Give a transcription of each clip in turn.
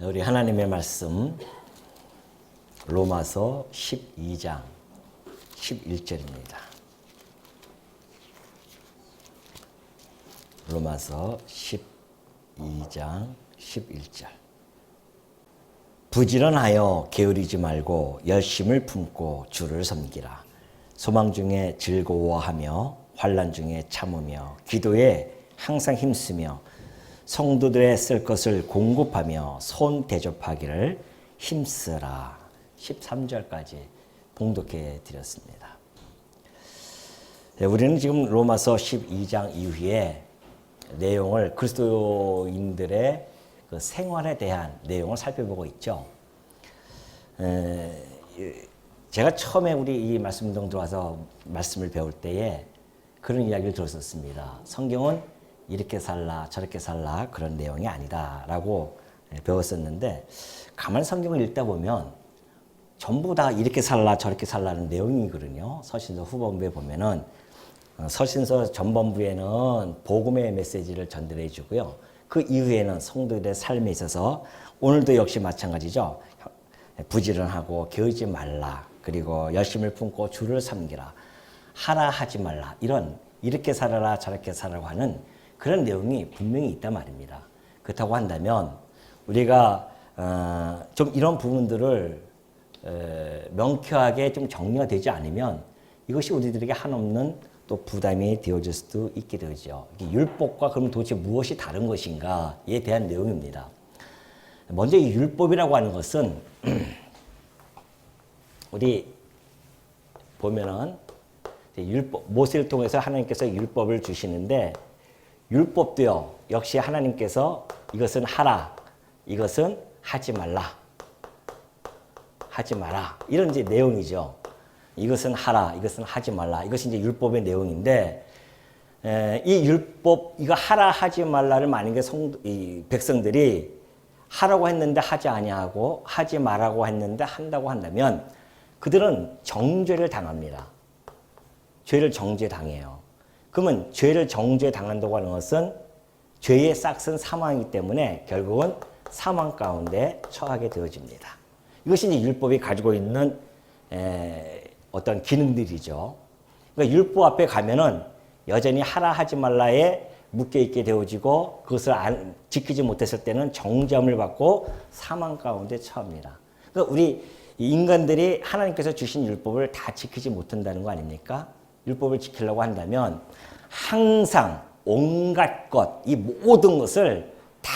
우리 하나님의 말씀 로마서 12장 11절입니다. 로마서 12장 11절. 부지런하여 게으르지 말고 열심을 품고 주를 섬기라. 소망 중에 즐거워하며 환난 중에 참으며 기도에 항상 힘쓰며 성도들의 쓸 것을 공급하며 손 대접하기를 힘쓰라. 13절까지 봉독해 드렸습니다. 우리는 지금 로마서 12장 이후에 내용을 그리스도인들의 그 생활에 대한 내용을 살펴보고 있죠. 제가 처음에 우리 이 말씀동 들어와서 말씀을 배울 때에 그런 이야기를 들었었습니다. 성경은 이렇게 살라 저렇게 살라 그런 내용이 아니다라고 배웠었는데 가만히 성경을 읽다 보면 전부 다 이렇게 살라 저렇게 살라는 내용이거든요. 서신서 후반부에 보면은 서신서 전반부에는 복음의 메시지를 전달해 주고요. 그 이후에는 성도들의 삶에 있어서 오늘도 역시 마찬가지죠. 부지런하고 게으르지 말라. 그리고 열심을 품고 주를 섬기라. 하라 하지 말라. 이런 이렇게 살아라 저렇게 살라고 하는 그런 내용이 분명히 있단 말입니다. 그렇다고 한다면 우리가 좀 이런 부분들을 명쾌하게 좀 정리가 되지 않으면 이것이 우리들에게 한없는 또 부담이 되어질 수도 있게 되죠. 율법과 그럼 도대체 무엇이 다른 것인가에 대한 내용입니다. 먼저 이 율법이라고 하는 것은 우리 보면은 율법, 모세를 통해서 하나님께서 율법을 주시는데 율법도요, 역시 하나님께서 이것은 하라, 이것은 하지 말라, 하지 마라. 이런 이제 내용이죠. 이것은 하라, 이것은 하지 말라. 이것이 이제 율법의 내용인데, 이 율법, 이거 하라, 하지 말라를 만약에 이 백성들이 하라고 했는데 하지 아니하고 하지 말라고 했는데 한다고 한다면 그들은 정죄를 당합니다. 죄를 정죄당해요. 그러면 죄를 정죄당한다고 하는 것은 죄의 싹은 사망이기 때문에 결국은 사망 가운데 처하게 되어집니다. 이것이 이제 율법이 가지고 있는 어떤 기능들이죠. 그러니까 율법 앞에 가면은 여전히 하라 하지 말라에 묶여 있게 되어지고 그것을 지키지 못했을 때는 정죄함을 받고 사망 가운데 처합니다. 그러니까 우리 인간들이 하나님께서 주신 율법을 다 지키지 못한다는 거 아닙니까? 율법을 지키려고 한다면 항상 온갖 것, 이 모든 것을 다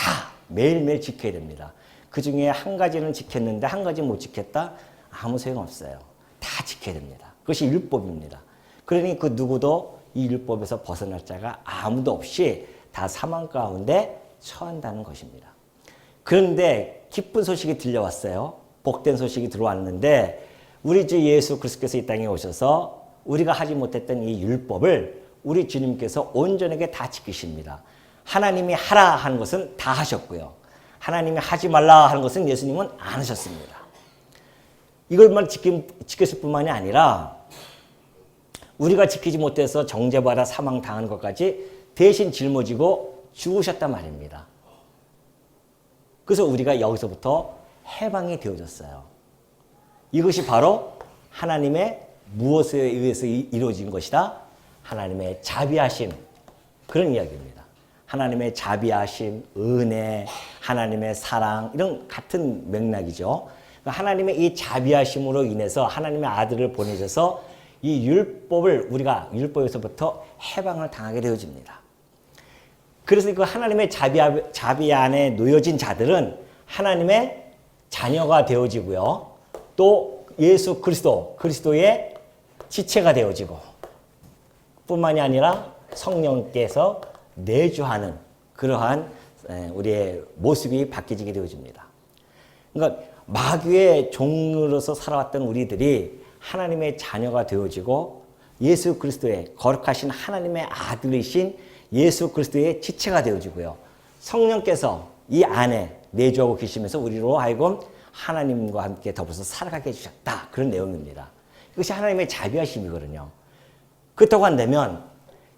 매일매일 지켜야 됩니다. 그 중에 한 가지는 지켰는데 한 가지 못 지켰다? 아무 소용없어요. 다 지켜야 됩니다. 그것이 율법입니다. 그러니 그 누구도 이 율법에서 벗어날 자가 아무도 없이 다 사망 가운데 처한다는 것입니다. 그런데 기쁜 소식이 들려왔어요. 복된 소식이 들어왔는데 우리 주 예수 그리스도께서 이 땅에 오셔서 우리가 하지 못했던 이 율법을 우리 주님께서 온전하게 다 지키십니다. 하나님이 하라 하는 것은 다 하셨고요. 하나님이 하지 말라 하는 것은 예수님은 안 하셨습니다. 이걸만 지켰을 뿐만이 아니라 우리가 지키지 못해서 정죄받아 사망당하는 것까지 대신 짊어지고 죽으셨단 말입니다. 그래서 우리가 여기서부터 해방이 되어졌어요. 이것이 바로 하나님의 무엇에 의해서 이루어진 것이다? 하나님의 자비하심, 그런 이야기입니다. 하나님의 자비하심, 은혜, 하나님의 사랑, 이런 같은 맥락이죠. 하나님의 이 자비하심으로 인해서 하나님의 아들을 보내셔서 이 율법을 우리가 율법에서부터 해방을 당하게 되어집니다. 그래서 그 하나님의 자비 안에 놓여진 자들은 하나님의 자녀가 되어지고요. 또 예수 그리스도의 지체가 되어지고 뿐만이 아니라 성령께서 내주하는 그러한 우리의 모습이 바뀌게 되어집니다. 그러니까 마귀의 종으로서 살아왔던 우리들이 하나님의 자녀가 되어지고 예수 그리스도의 거룩하신 하나님의 아들이신 예수 그리스도의 지체가 되어지고요. 성령께서 이 안에 내주하고 계시면서 우리로 하여금 하나님과 함께 더불어서 살아가게 해주셨다. 그런 내용입니다. 이것이 하나님의 자비하심이거든요. 그렇다고 한다면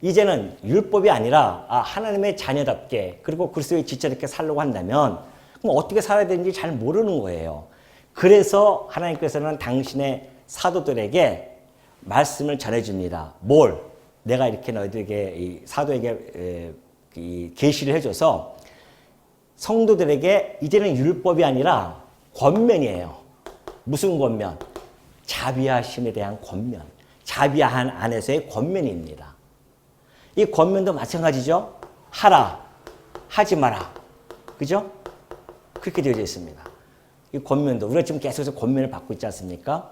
이제는 율법이 아니라 하나님의 자녀답게 그리고 그리스도의 지체답게 살려고 한다면 그럼 어떻게 살아야 되는지 잘 모르는 거예요. 그래서 하나님께서는 당신의 사도들에게 말씀을 전해줍니다. 뭘? 내가 이렇게 너희들에게 이 사도에게 계시를 해줘서 성도들에게 이제는 율법이 아니라 권면이에요. 무슨 권면? 자비하심에 대한 권면. 자비한 안에서의 권면입니다. 이 권면도 마찬가지죠. 하라, 하지 마라. 그죠? 그렇게 되어져 있습니다. 이 권면도 우리가 지금 계속해서 권면을 받고 있지 않습니까?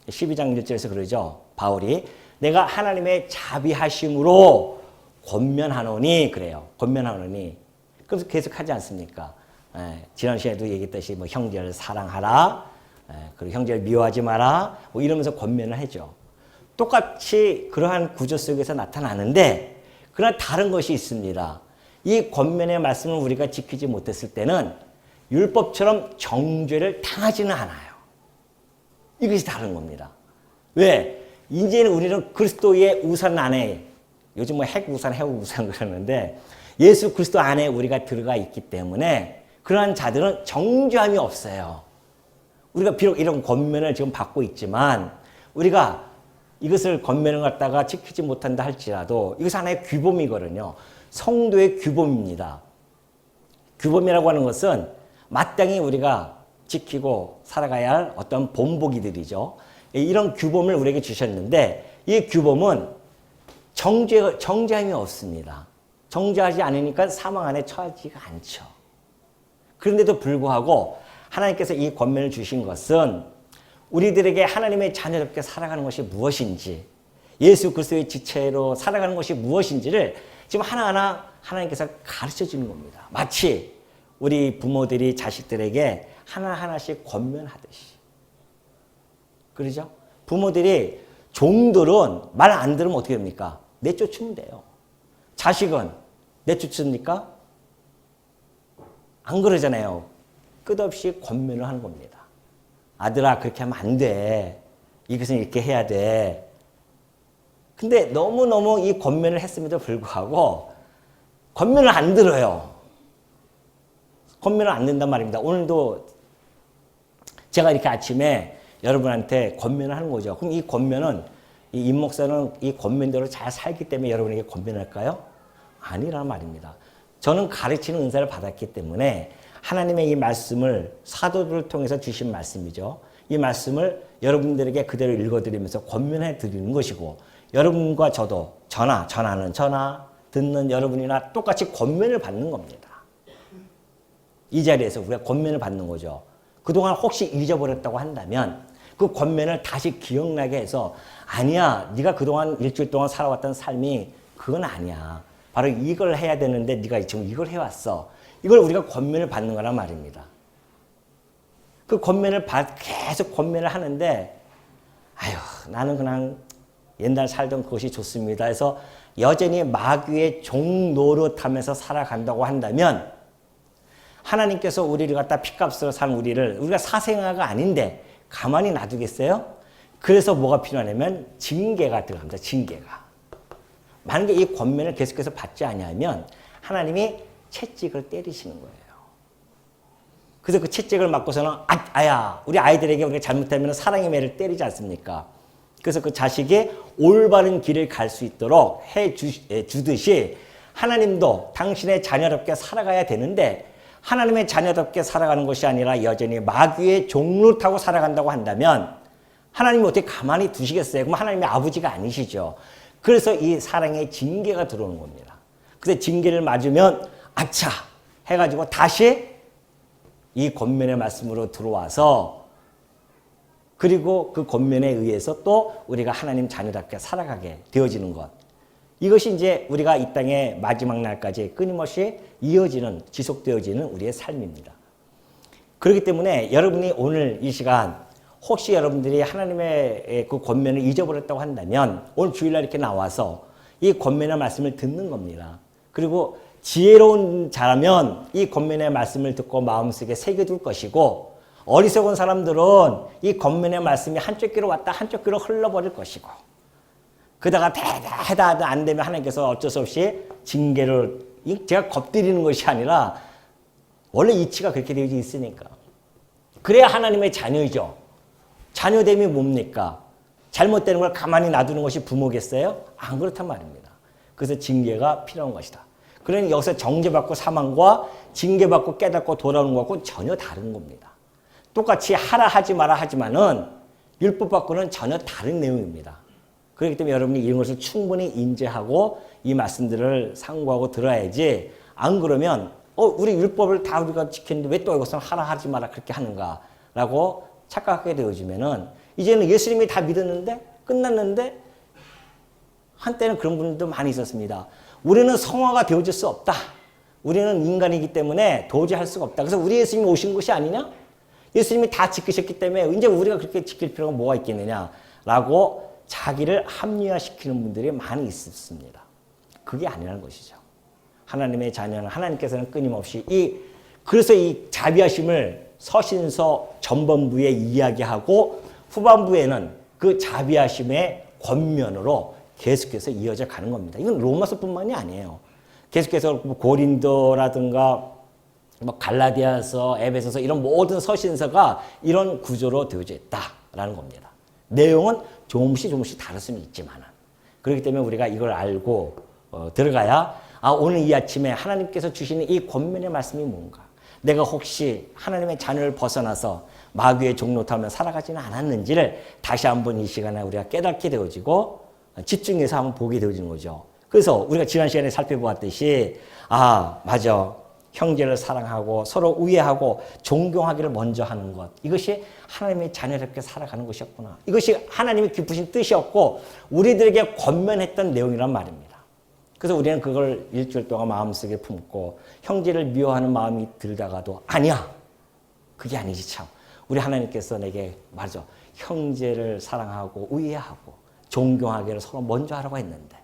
12장 1절에서 그러죠. 바울이 내가 하나님의 자비하심으로 권면하노니 그래요. 권면하노니. 그래서 계속 하지 않습니까? 지난 시간에도 얘기했듯이 뭐 형제를 사랑하라. 그리고 형제를 미워하지 마라. 뭐 이러면서 권면을 하죠. 똑같이 그러한 구조 속에서 나타나는데 그러나 다른 것이 있습니다. 이 권면의 말씀을 우리가 지키지 못했을 때는 율법처럼 정죄를 당하지는 않아요. 이것이 다른 겁니다. 왜? 이제는 우리는 그리스도의 우산 안에, 요즘 뭐 핵우산, 해우우산 그러는데 예수 그리스도 안에 우리가 들어가 있기 때문에 그러한 자들은 정죄함이 없어요. 우리가 비록 이런 권면을 지금 받고 있지만 우리가 이것을 권면을 갖다가 지키지 못한다 할지라도 이것은 하나의 규범이거든요. 성도의 규범입니다. 규범이라고 하는 것은 마땅히 우리가 지키고 살아가야 할 어떤 본보기들이죠. 이런 규범을 우리에게 주셨는데 이 규범은 정죄함이 없습니다. 정죄하지 않으니까 사망 안에 처하지가 않죠. 그런데도 불구하고 하나님께서 이 권면을 주신 것은 우리들에게 하나님의 자녀답게 살아가는 것이 무엇인지, 예수 그리스도의 지체로 살아가는 것이 무엇인지를 지금 하나하나 하나님께서 가르쳐 주는 겁니다. 마치 우리 부모들이 자식들에게 하나하나씩 권면하듯이. 그러죠? 부모들이 종들은 말 안 들으면 어떻게 됩니까? 내쫓으면 돼요. 자식은 내쫓습니까? 안 그러잖아요. 끝없이 권면을 하는 겁니다. 아들아, 그렇게 하면 안 돼. 이것은 이렇게 해야 돼. 근데 너무너무 이 권면을 했음에도 불구하고 권면을 안 들어요. 권면을 안 듣는단 말입니다. 오늘도 제가 이렇게 아침에 여러분한테 권면을 하는 거죠. 그럼 이 권면은, 이 임 목사는 이 권면대로 잘 살기 때문에 여러분에게 권면할까요? 아니란 말입니다. 저는 가르치는 은사를 받았기 때문에 하나님의 이 말씀을 사도들을 통해서 주신 말씀이죠. 이 말씀을 여러분들에게 그대로 읽어드리면서 권면해 드리는 것이고 여러분과 저도 전하는 전하, 듣는 여러분이나 똑같이 권면을 받는 겁니다. 이 자리에서 우리가 권면을 받는 거죠. 그동안 혹시 잊어버렸다고 한다면 그 권면을 다시 기억나게 해서 아니야, 네가 그동안 일주일 동안 살아왔던 삶이 그건 아니야. 바로 이걸 해야 되는데 네가 지금 이걸 해왔어. 이걸 우리가 권면을 받는 거란 말입니다. 그 권면을 계속 권면을 하는데 아유, 나는 그냥 옛날 살던 그것이 좋습니다 해서 여전히 마귀의 종 노릇하면서 살아간다고 한다면 하나님께서 우리를 갖다 핏값으로 산 우리가 사생아가 아닌데 가만히 놔두겠어요? 그래서 뭐가 필요하냐면 징계가 들어갑니다. 징계가. 만약에 이 권면을 계속해서 받지 않으면 하나님이 채찍을 때리시는 거예요. 그래서 그 채찍을 맞고서는 아야, 우리 아이들에게 우리가 잘못하면 사랑의 매를 때리지 않습니까? 그래서 그 자식이 올바른 길을 갈 수 있도록 해주듯이 하나님도 당신의 자녀답게 살아가야 되는데 하나님의 자녀답게 살아가는 것이 아니라 여전히 마귀의 종로 타고 살아간다고 한다면 하나님이 어떻게 가만히 두시겠어요? 그럼 하나님의 아버지가 아니시죠. 그래서 이 사랑의 징계가 들어오는 겁니다. 그래서 징계를 맞으면 아차 해가지고 다시 이 권면의 말씀으로 들어와서 그리고 그 권면에 의해서 또 우리가 하나님 자녀답게 살아가게 되어지는 것. 이것이 이제 우리가 이 땅의 마지막 날까지 끊임없이 이어지는, 지속되어지는 우리의 삶입니다. 그렇기 때문에 여러분이 오늘 이 시간 혹시 여러분들이 하나님의 그 권면을 잊어버렸다고 한다면 오늘 주일날 이렇게 나와서 이 권면의 말씀을 듣는 겁니다. 그리고 지혜로운 자라면 이 권면의 말씀을 듣고 마음속에 새겨둘 것이고 어리석은 사람들은 이 권면의 말씀이 한쪽 귀로 왔다 한쪽 귀로 흘러버릴 것이고 그다가 대다 안 되면 하나님께서 어쩔 수 없이 징계를 제가 겁드리는 것이 아니라 원래 이치가 그렇게 되어 있으니까. 그래야 하나님의 자녀이죠. 자녀됨이 뭡니까? 잘못되는 걸 가만히 놔두는 것이 부모겠어요? 안 그렇단 말입니다. 그래서 징계가 필요한 것이다. 그러니 여기서 정죄받고 사망과 징계받고 깨닫고 돌아오는 것하고 전혀 다른 겁니다. 똑같이 하라 하지 마라 하지만은 율법 받고는 전혀 다른 내용입니다. 그렇기 때문에 여러분이 이런 것을 충분히 인지하고 이 말씀들을 상고하고 들어야지, 안 그러면 우리 율법을 다 우리가 지켰는데 왜 또 이것은 하라 하지 마라 그렇게 하는가라고 착각하게 되어지면은 이제는 예수님이 다 믿었는데 끝났는데, 한때는 그런 분들도 많이 있었습니다. 우리는 성화가 되어질 수 없다. 우리는 인간이기 때문에 도저히 할 수가 없다. 그래서 우리 예수님이 오신 것이 아니냐? 예수님이 다 지키셨기 때문에 이제 우리가 그렇게 지킬 필요가 뭐가 있겠느냐라고 자기를 합리화시키는 분들이 많이 있었습니다. 그게 아니라는 것이죠. 하나님의 자녀는 하나님께서는 끊임없이 그래서 이 자비하심을 서신서 전반부에 이야기하고 후반부에는 그 자비하심의 권면으로 계속해서 이어져 가는 겁니다. 이건 로마서뿐만이 아니에요. 계속해서 고린도라든가 갈라디아서, 에베소서 이런 모든 서신서가 이런 구조로 되어져 있다라는 겁니다. 내용은 조금씩 다를 수는 있지만, 그렇기 때문에 우리가 이걸 알고 들어가야 오늘 이 아침에 하나님께서 주시는 이 권면의 말씀이 뭔가, 내가 혹시 하나님의 자녀를 벗어나서 마귀의 종로 타며 살아가지는 않았는지를 다시 한번 이 시간에 우리가 깨닫게 되어지고 집중해서 한번 보게 되어지는 거죠. 그래서 우리가 지난 시간에 살펴보았듯이 맞아. 형제를 사랑하고 서로 우애하고 존경하기를 먼저 하는 것. 이것이 하나님의 자녀답게 살아가는 것이었구나. 이것이 하나님이 기쁘신 뜻이었고 우리들에게 권면했던 내용이란 말입니다. 그래서 우리는 그걸 일주일 동안 마음속에 품고 형제를 미워하는 마음이 들다가도 아니야. 그게 아니지 참. 우리 하나님께서 내게 말이죠. 형제를 사랑하고 우애하고 존경하기를 서로 먼저 하라고 했는데,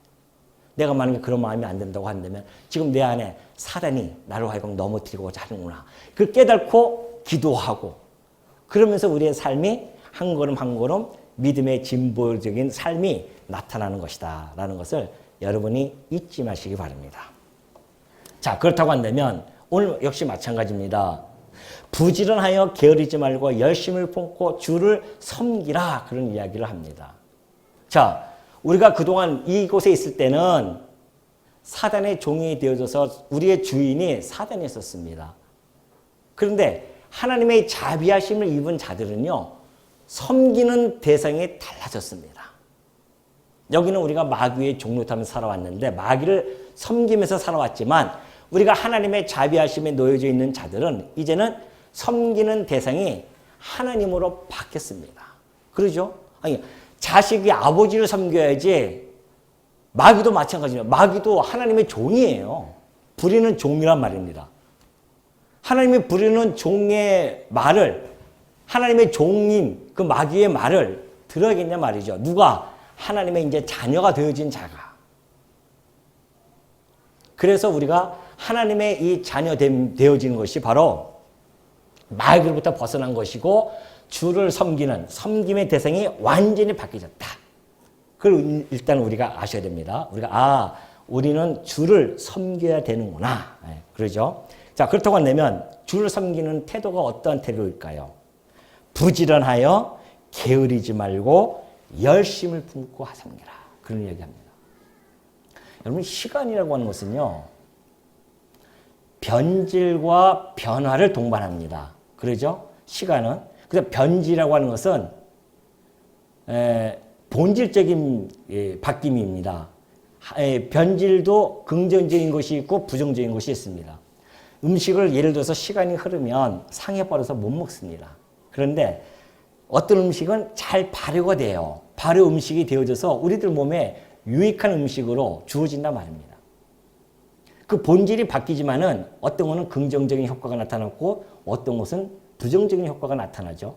내가 만약에 그런 마음이 안 든다고 한다면 지금 내 안에 사단이 나를 하여금 넘어뜨리고자 하는구나. 그걸 깨닫고 기도하고, 그러면서 우리의 삶이 한 걸음 한 걸음 믿음의 진보적인 삶이 나타나는 것이다 라는 것을 여러분이 잊지 마시기 바랍니다. 자, 그렇다고 한다면 오늘 역시 마찬가지입니다. 부지런하여 게으르지 말고 열심을 품고 주를 섬기라, 그런 이야기를 합니다. 자, 우리가 그동안 이곳에 있을 때는 사단의 종이 되어져서 우리의 주인이 사단이었습니다. 그런데 하나님의 자비하심을 입은 자들은요, 섬기는 대상이 달라졌습니다. 여기는 우리가 마귀의 종노릇하며 살아왔는데 마귀를 섬기면서 살아왔지만, 우리가 하나님의 자비하심에 놓여져 있는 자들은 이제는 섬기는 대상이 하나님으로 바뀌었습니다. 그러죠? 아니, 자식이 아버지를 섬겨야지. 마귀도 마찬가지예요. 마귀도 하나님의 종이에요. 부리는 종이란 말입니다. 하나님이 부리는 종의 말을, 하나님의 종인 그 마귀의 말을 들어야겠냐 말이죠. 누가? 하나님의 이제 자녀가 되어진 자가. 그래서 우리가 하나님의 이 자녀 되어진 것이 바로 마귀로부터 벗어난 것이고, 주를 섬김의 대상이 완전히 바뀌어졌다. 그걸 일단 우리가 아셔야 됩니다. 우리는 주를 섬겨야 되는구나. 네, 그러죠. 자, 그렇다고 한다면 주를 섬기는 태도가 어떠한 태도일까요? 부지런하여 게으르지 말고 열심을 품고 섬기라. 그런 이야기합니다. 여러분, 시간이라고 하는 것은요, 변질과 변화를 동반합니다. 그러죠? 시간은. 그래서 변질이라고 하는 것은 본질적인 바뀜입니다. 변질도 긍정적인 것이 있고 부정적인 것이 있습니다. 음식을 예를 들어서 시간이 흐르면 상해버려서 못 먹습니다. 그런데 어떤 음식은 잘 발효가 돼요. 발효 음식이 되어져서 우리들 몸에 유익한 음식으로 주어진단 말입니다. 그 본질이 바뀌지만은 어떤 것은 긍정적인 효과가 나타났고 어떤 것은 부정적인 효과가 나타나죠.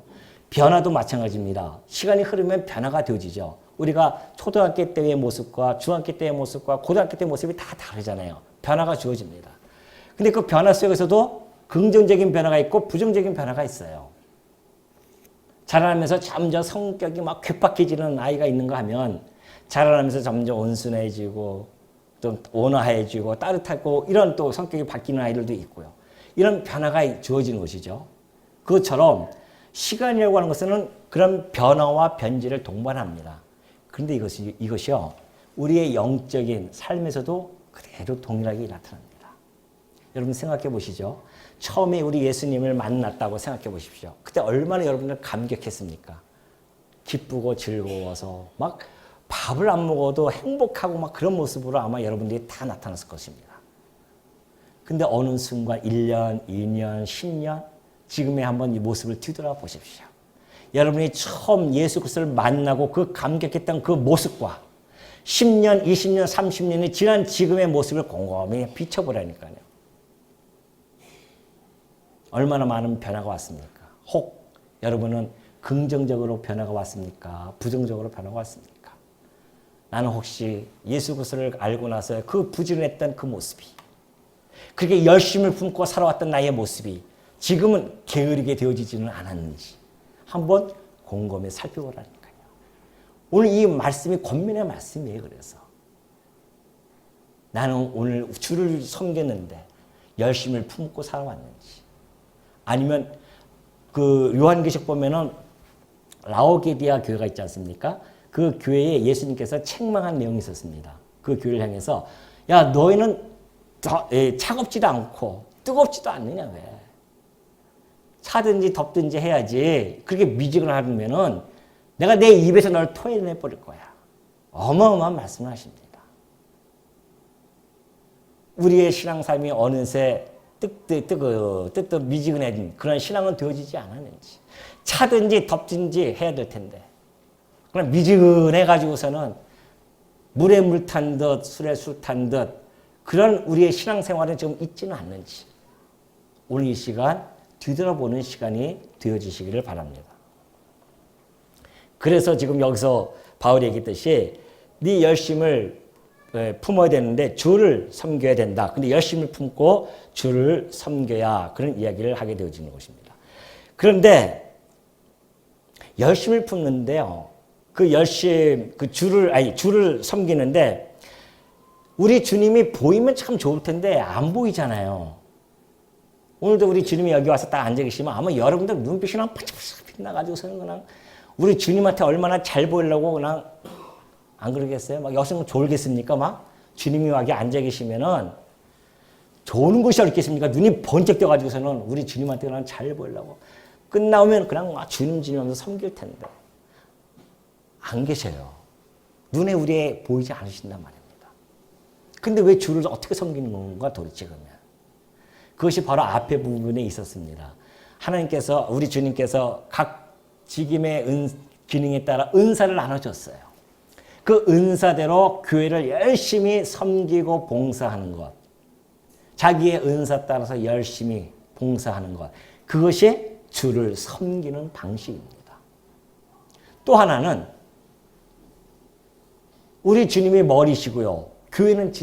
변화도 마찬가지입니다. 시간이 흐르면 변화가 되어지죠. 우리가 초등학교 때의 모습과 중학교 때의 모습과 고등학교 때의 모습이 다 다르잖아요. 변화가 주어집니다. 근데 그 변화 속에서도 긍정적인 변화가 있고 부정적인 변화가 있어요. 자라나면서 점점 성격이 막 괴팍해지는 아이가 있는가 하면 자라나면서 점점 온순해지고 좀 온화해지고 따뜻하고 이런 또 성격이 바뀌는 아이들도 있고요. 이런 변화가 주어지는 것이죠. 그것처럼 시간이라고 하는 것은 그런 변화와 변질을 동반합니다. 그런데 이것이요, 우리의 영적인 삶에서도 그대로 동일하게 나타납니다. 여러분 생각해 보시죠. 처음에 우리 예수님을 만났다고 생각해 보십시오. 그때 얼마나 여러분들 감격했습니까? 기쁘고 즐거워서 막 밥을 안 먹어도 행복하고 막 그런 모습으로 아마 여러분들이 다 나타났을 것입니다. 근데 어느 순간 1년, 2년, 10년 지금의 한번 이 모습을 뒤돌아 보십시오. 여러분이 처음 예수 그리스도를 만나고 그 감격했던 그 모습과 10년, 20년, 30년이 지난 지금의 모습을 곰곰이 비춰보라니까요. 얼마나 많은 변화가 왔습니까? 혹 여러분은 긍정적으로 변화가 왔습니까? 부정적으로 변화가 왔습니까? 나는 혹시 예수 그리스도를 알고 나서 그 부지런했던 그 모습이, 그렇게 열심을 품고 살아왔던 나의 모습이 지금은 게으르게 되어지지는 않았는지 한번 곰곰이 살펴보라니까요. 오늘 이 말씀이 권면의 말씀이에요. 그래서 나는 오늘 주를 섬겼는데 열심을 품고 살아왔는지, 아니면 그 요한계시록 보면은 라오디게아 교회가 있지 않습니까? 그 교회에 예수님께서 책망한 내용이 있었습니다. 그 교회를 향해서 야, 너희는 차갑지도 않고 뜨겁지도 않느냐 왜? 차든지 덥든지 해야지. 그렇게 미직을 하면은 내가 내 입에서 널 토해내버릴 거야. 어마어마한 말씀을 하십니다. 우리의 신앙삶이 어느새 뜨거 미지근해진 그런 신앙은 되어지지 않았는지, 차든지 덥든지 해야 될 텐데 그냥 미지근해가지고서는 물에 물 탄 듯 술에 술 탄 듯 그런 우리의 신앙생활은 지금 있지는 않는지 오늘 이 시간 뒤돌아보는 시간이 되어지시기를 바랍니다. 그래서 지금 여기서 바울이 얘기했듯이 네 열심을 품어야 되는데 주를 섬겨야 된다. 근데 열심을 품고 주를 섬겨야 그런 이야기를 하게 되어지는 것입니다. 그런데 열심을 품는데요. 그 열심, 주를 섬기는데 우리 주님이 보이면 참 좋을 텐데 안 보이잖아요. 오늘도 우리 주님이 여기 와서 딱 앉아 계시면 아마 여러분들 눈빛이 그냥 반짝반짝 빛나가지고서는 그냥 우리 주님한테 얼마나 잘 보이려고 그냥 안 그러겠어요? 막 여기서 졸겠습니까? 막 주님이 여기 앉아 계시면은 좋은 것이 어딨겠습니까? 눈이 번쩍 떠가지고서는 우리 주님한테 그냥 잘 보이려고 끝나오면 그냥 막 주님 하면서 섬길 텐데 안 계셔요. 눈에 우리에 보이지 않으신단 말입니다. 근데 왜 주를 어떻게 섬기는 건가 도대체 그러면? 그것이 바로 앞에 부분에 있었습니다. 하나님께서 우리 주님께서 각 직임의 기능에 따라 은사를 나눠줬어요. 그 은사대로 교회를 열심히 섬기고 봉사하는 것, 자기의 은사 따라서 열심히 봉사하는 것, 그것이 주를 섬기는 방식입니다. 또 하나는 우리 주님이 머리시고요. 교회는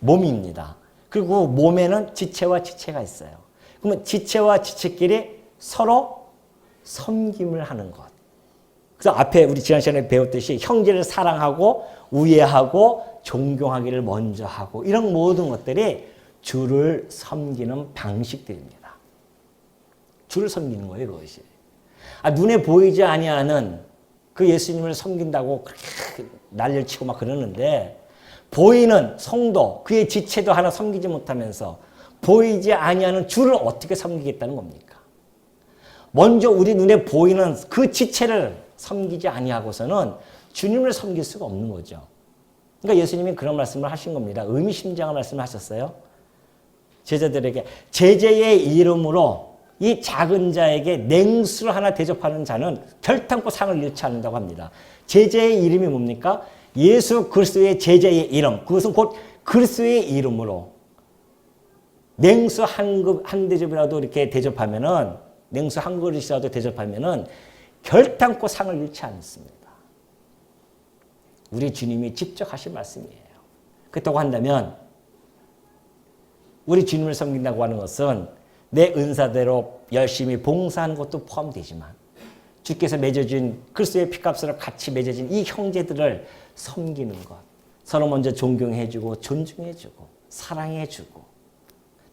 몸입니다. 그리고 몸에는 지체와 지체가 있어요. 그러면 지체와 지체끼리 서로 섬김을 하는 것. 그래서 앞에 우리 지난 시간에 배웠듯이 형제를 사랑하고 우애하고 존경하기를 먼저 하고 이런 모든 것들이 주를 섬기는 방식들입니다. 주를 섬기는 거예요, 그것이. 눈에 보이지 아니하는 그 예수님을 섬긴다고 그렇게 난리를 치고 막 그러는데 보이는 성도, 그의 지체도 하나 섬기지 못하면서 보이지 아니하는 주를 어떻게 섬기겠다는 겁니까? 먼저 우리 눈에 보이는 그 지체를 섬기지 아니하고서는 주님을 섬길 수가 없는 거죠. 그러니까 예수님이 그런 말씀을 하신 겁니다. 의미심장한 말씀을 하셨어요. 제자들에게 제자의 이름으로 이 작은 자에게 냉수를 하나 대접하는 자는 결탄코 상을 잃지 않는다고 합니다. 제자의 이름이 뭡니까? 예수 그리스도의 제자의 이름, 그것은 곧 그리스도의 이름으로 냉수 한 대접이라도 이렇게 대접하면은, 냉수 한 그릇이라도 대접하면은 결탄코 상을 잃지 않습니다. 우리 주님이 직접 하신 말씀이에요. 그렇다고 한다면 우리 주님을 섬긴다고 하는 것은 내 은사대로 열심히 봉사하는 것도 포함되지만 주께서 맺어준 그리스도의 피값으로 같이 맺어진 이 형제들을 섬기는 것, 서로 먼저 존경해주고 존중해주고 사랑해주고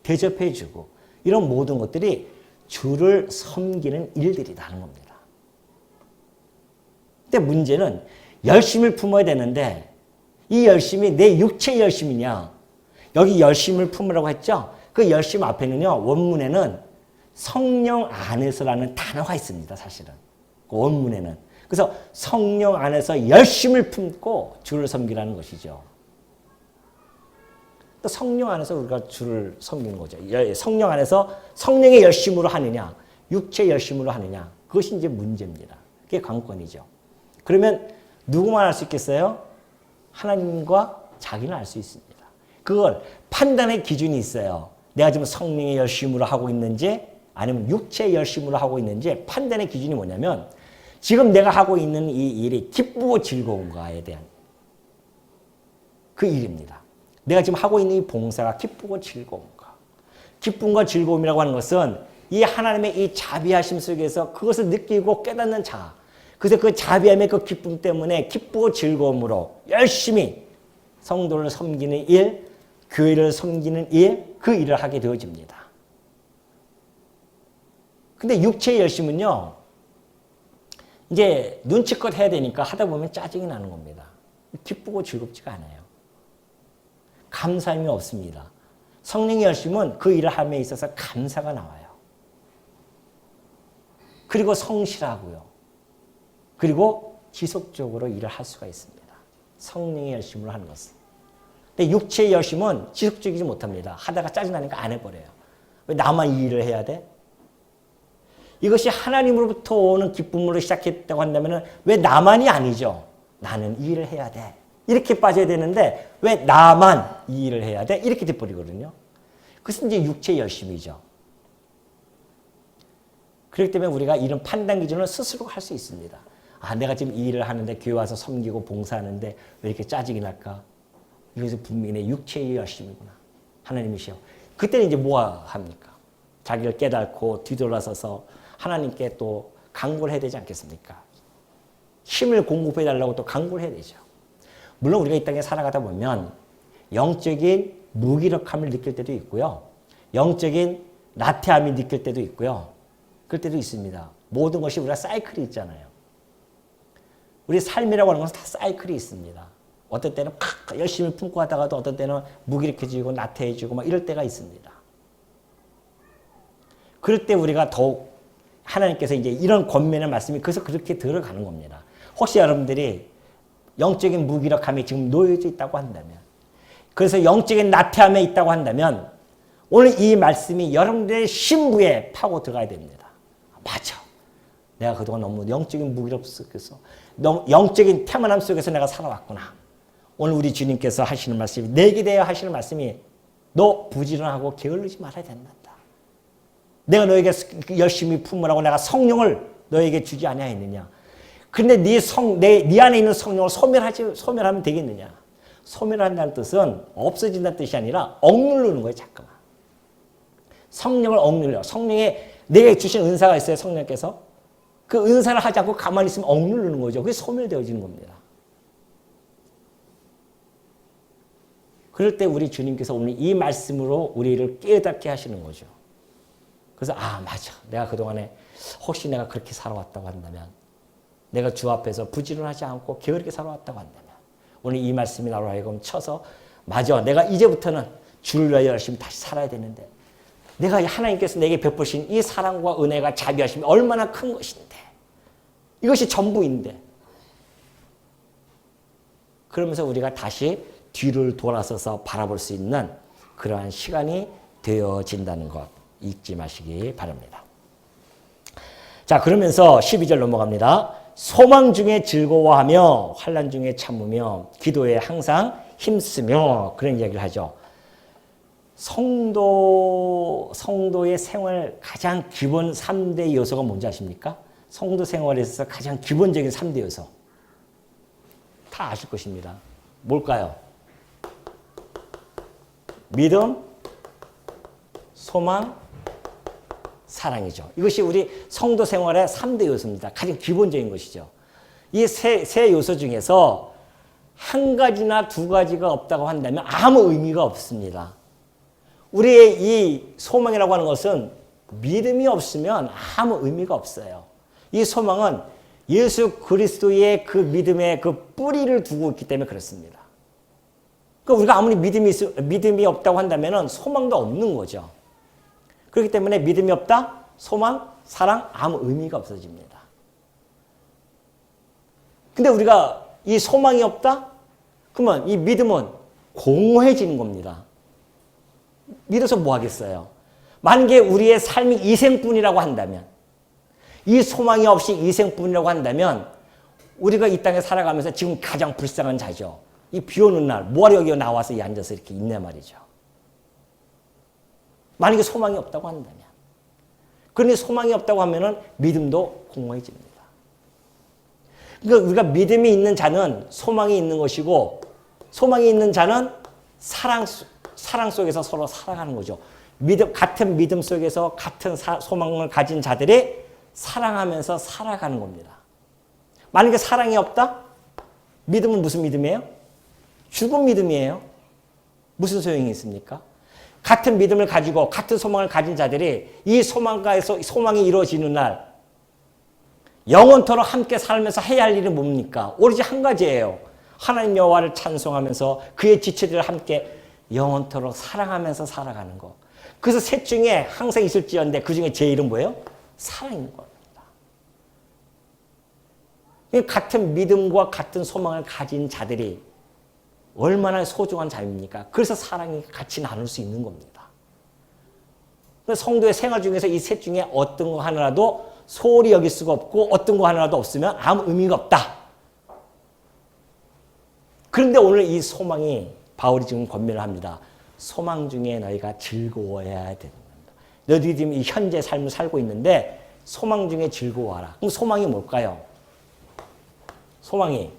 대접해주고 이런 모든 것들이 주를 섬기는 일들이라는 겁니다. 근데 문제는 열심을 품어야 되는데 이 열심이 내 육체의 열심이냐? 여기 열심을 품으라고 했죠? 그 열심 앞에는요, 원문에는 성령 안에서라는 단어가 있습니다, 사실은. 그 원문에는. 그래서 성령 안에서 열심을 품고 주를 섬기라는 것이죠. 또 성령 안에서 우리가 주를 섬기는 거죠. 성령 안에서 성령의 열심으로 하느냐, 육체의 열심으로 하느냐, 그것이 이제 문제입니다. 그게 관건이죠. 그러면 누구만 알 수 있겠어요? 하나님과 자기는 알 수 있습니다. 그걸 판단의 기준이 있어요. 내가 지금 성령의 열심으로 하고 있는지 아니면 육체의 열심으로 하고 있는지 판단의 기준이 뭐냐면 지금 내가 하고 있는 이 일이 기쁘고 즐거운가에 대한 그 일입니다. 내가 지금 하고 있는 이 봉사가 기쁘고 즐거운가. 기쁨과 즐거움이라고 하는 것은 이 하나님의 이 자비하심 속에서 그것을 느끼고 깨닫는 자. 그래서 그 자비함의 그 기쁨 때문에 기쁘고 즐거움으로 열심히 성도를 섬기는 일, 교회를 섬기는 일, 그 일을 하게 되어집니다. 근데 육체의 열심은요, 이제 눈치껏 해야 되니까 하다 보면 짜증이 나는 겁니다. 기쁘고 즐겁지가 않아요. 감사함이 없습니다. 성령의 열심은 그 일을 함에 있어서 감사가 나와요. 그리고 성실하고요. 그리고 지속적으로 일을 할 수가 있습니다. 성령의 열심으로 하는 것은. 근데 육체의 열심은 지속적이지 못합니다. 하다가 짜증나니까 안 해버려요. 왜 나만 이 일을 해야 돼? 이것이 하나님으로부터 오는 기쁨으로 시작했다고 한다면 왜 나만이 아니죠? 나는 이 일을 해야 돼. 이렇게 빠져야 되는데 왜 나만 이 일을 해야 돼? 이렇게 돼버리거든요. 그것은 이제 육체의 열심이죠. 그렇기 때문에 우리가 이런 판단 기준을 스스로 할 수 있습니다. 아, 내가 지금 이 일을 하는데 교회 와서 섬기고 봉사하는데 왜 이렇게 짜증이 날까? 이것은 분명히 내 육체의 열심이구나. 하나님이시여. 그때는 이제 뭐 합니까? 자기를 깨닫고 뒤돌아서서 하나님께 또 간구를 해야 되지 않겠습니까? 힘을 공급해 달라고 또 간구를 해야 되죠. 물론 우리가 이 땅에 살아가다 보면 영적인 무기력함을 느낄 때도 있고요. 영적인 나태함이 느낄 때도 있고요. 그럴 때도 있습니다. 모든 것이 우리가 사이클이 있잖아요. 우리 삶이라고 하는 것은 다 사이클이 있습니다. 어떤 때는 막 열심히 품고 하다가도 어떤 때는 무기력해지고 나태해지고 막 이럴 때가 있습니다. 그럴 때 우리가 더욱 하나님께서 이제 이런 권면의 말씀이 그래서 그렇게 들어가는 겁니다. 혹시 여러분들이 영적인 무기력함이 지금 놓여져 있다고 한다면, 그래서 영적인 나태함에 있다고 한다면 오늘 이 말씀이 여러분들의 신부에 파고 들어가야 됩니다. 맞아. 내가 그동안 너무 영적인 무기력 속에서 영적인 태만함 속에서 내가 살아왔구나. 오늘 우리 주님께서 하시는 말씀이 내게 대하여 하시는 말씀이 너 부지런하고 게을르지 말아야 된다. 내가 너에게 열심히 품으라고 내가 성령을 너에게 주지 아니하였느냐. 근데 네 안에 있는 성령을 소멸하면 되겠느냐. 소멸한다는 뜻은 없어진다는 뜻이 아니라 억누르는 거예요. 잠깐만. 성령을 억눌러. 성령에 내게 주신 은사가 있어요. 성령께서. 그 은사를 하지 않고 가만히 있으면 억누르는 거죠. 그게 소멸되어지는 겁니다. 그럴 때 우리 주님께서 오늘 이 말씀으로 우리를 깨닫게 하시는 거죠. 그래서 맞아. 내가 그동안에 혹시 내가 그렇게 살아왔다고 한다면, 내가 주 앞에서 부지런하지 않고 게으르게 살아왔다고 한다면 오늘 이 말씀이 나로 하여금 쳐서 맞아. 내가 이제부터는 주를 위하여 열심히 다시 살아야 되는데 내가 하나님께서 내게 베푸신 이 사랑과 은혜가 자비하심이 얼마나 큰 것인데 이것이 전부인데 그러면서 우리가 다시 뒤를 돌아서서 바라볼 수 있는 그러한 시간이 되어진다는 것 잊지 마시기 바랍니다. 자, 그러면서 12절 넘어갑니다. 소망 중에 즐거워하며 환난 중에 참으며 기도에 항상 힘쓰며 그런 이야기를 하죠. 성도의 생활 가장 기본 3대 요소가 뭔지 아십니까? 성도 생활에 있어서 가장 기본적인 3대 요소. 다 아실 것입니다. 뭘까요? 믿음, 소망, 사랑이죠. 이것이 우리 성도 생활의 3대 요소입니다. 가장 기본적인 것이죠. 이 세 요소 중에서 한 가지나 두 가지가 없다고 한다면 아무 의미가 없습니다. 우리의 이 소망이라고 하는 것은 믿음이 없으면 아무 의미가 없어요. 이 소망은 예수 그리스도의 그 믿음의 그 뿌리를 두고 있기 때문에 그렇습니다. 그러니까 우리가 아무리 믿음이 없다고 한다면 소망도 없는 거죠. 그렇기 때문에 믿음이 없다, 소망, 사랑 아무 의미가 없어집니다. 근데 우리가 이 소망이 없다? 그러면 이 믿음은 공허해지는 겁니다. 믿어서 뭐 하겠어요? 만약에 우리의 삶이 이생뿐이라고 한다면, 이 소망이 없이 이생뿐이라고 한다면 우리가 이 땅에 살아가면서 지금 가장 불쌍한 자죠. 이 비 오는 날 뭐하러 여기 나와서 앉아서 이렇게 있네 말이죠. 만약에 소망이 없다고 한다면. 그러니 소망이 없다고 하면은 믿음도 공허해집니다. 그러니까 우리가 믿음이 있는 자는 소망이 있는 것이고, 소망이 있는 자는 사랑 속에서 서로 살아가는 거죠. 같은 믿음 속에서 같은 소망을 가진 자들이 사랑하면서 살아가는 겁니다. 만약에 사랑이 없다? 믿음은 무슨 믿음이에요? 죽은 믿음이에요. 무슨 소용이 있습니까? 같은 믿음을 가지고 같은 소망을 가진 자들이 이 소망가에서 소망이 이루어지는 날 영원토록 함께 살면서 해야 할 일은 뭡니까? 오로지 한 가지예요. 하나님 여호와를 찬송하면서 그의 지체들을 함께 영원토록 사랑하면서 살아가는 거. 그래서 셋 중에 항상 있을지언데 그 중에 제일은 뭐예요? 사랑인 겁니다. 같은 믿음과 같은 소망을 가진 자들이 얼마나 소중한 자입니까? 그래서 사랑이 같이 나눌 수 있는 겁니다. 성도의 생활 중에서 이 셋 중에 어떤 거 하나라도 소홀히 여길 수가 없고 어떤 거 하나라도 없으면 아무 의미가 없다. 그런데 오늘 이 소망이 바울이 지금 권면을 합니다. 소망 중에 너희가 즐거워해야 된다. 너희들이 지금 이 현재 삶을 살고 있는데 소망 중에 즐거워하라. 그럼 소망이 뭘까요? 소망이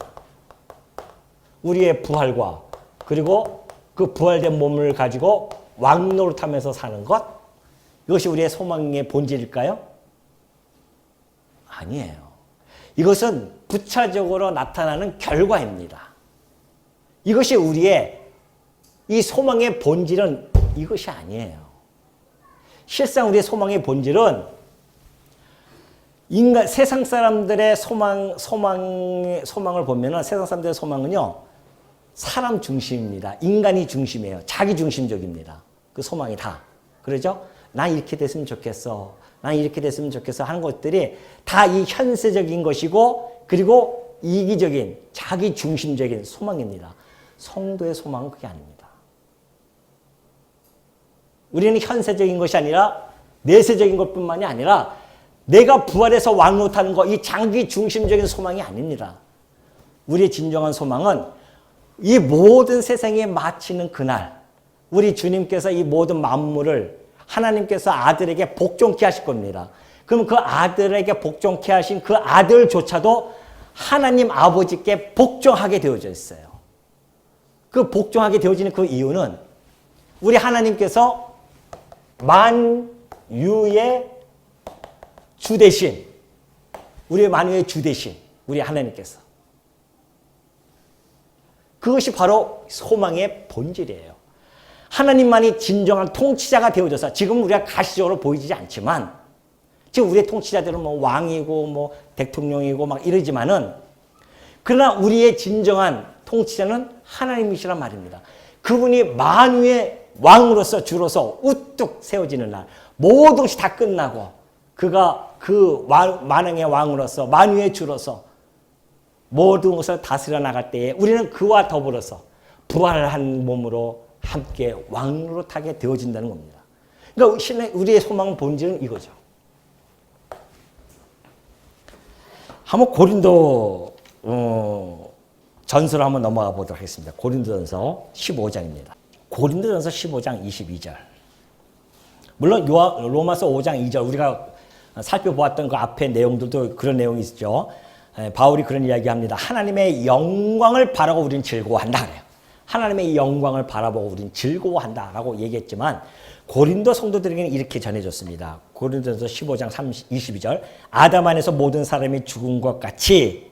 우리의 부활과 그리고 그 부활된 몸을 가지고 왕노릇하면서 사는 것, 이것이 우리의 소망의 본질일까요? 아니에요. 이것은 부차적으로 나타나는 결과입니다. 이것이 우리의 이 소망의 본질은 이것이 아니에요. 실상 우리의 소망의 본질은 세상 사람들의 소망을 보면은 세상 사람들의 소망은요, 사람 중심입니다. 인간이 중심이에요. 자기 중심적입니다. 그 소망이 다. 그러죠? 난 이렇게 됐으면 좋겠어. 난 이렇게 됐으면 좋겠어 하는 것들이 다 이 현세적인 것이고, 그리고 이기적인, 자기 중심적인 소망입니다. 성도의 소망은 그게 아닙니다. 우리는 현세적인 것이 아니라 내세적인 것뿐만이 아니라 내가 부활해서 왕노릇하는 것, 이 자기 중심적인 소망이 아닙니다. 우리의 진정한 소망은 이 모든 세상에 마치는 그날, 우리 주님께서 이 모든 만물을 하나님께서 아들에게 복종케 하실 겁니다. 그럼 그 아들에게 복종케 하신 그 아들조차도 하나님 아버지께 복종하게 되어져 있어요. 그 복종하게 되어지는 그 이유는 우리 하나님께서 만유의 주 대신, 우리의 만유의 주 대신, 우리 하나님께서. 그것이 바로 소망의 본질이에요. 하나님만이 진정한 통치자가 되어져서 지금 우리가 가시적으로 보이지 않지만 지금 우리의 통치자들은 뭐 왕이고 뭐 대통령이고 막 이러지만은 그러나 우리의 진정한 통치자는 하나님이시란 말입니다. 그분이 만유의 왕으로서 주로서 우뚝 세워지는 날, 모든 것이 다 끝나고 그가 그 만왕의 왕으로서 만유의 주로서 모든 것을 다스려 나갈 때에 우리는 그와 더불어서 부활한 몸으로 함께 왕노릇하게 되어진다는 겁니다. 그러니까 우리의 소망 본질은 이거죠. 한번 고린도 전서로 한번 넘어가 보도록 하겠습니다. 고린도전서 15장입니다. 고린도전서 15장 22절. 물론 로마서 5장 2절 우리가 살펴보았던 그 앞에 내용들도 그런 내용이 있죠. 바울이 그런 이야기합니다. 하나님의 영광을 바라고 우리는 즐거워한다 그래요. 하나님의 영광을 바라보고 우리는 즐거워한다라고 얘기했지만 고린도 성도들에게는 이렇게 전해졌습니다. 고린도전서 15장 22절. 아담 안에서 모든 사람이 죽은 것 같이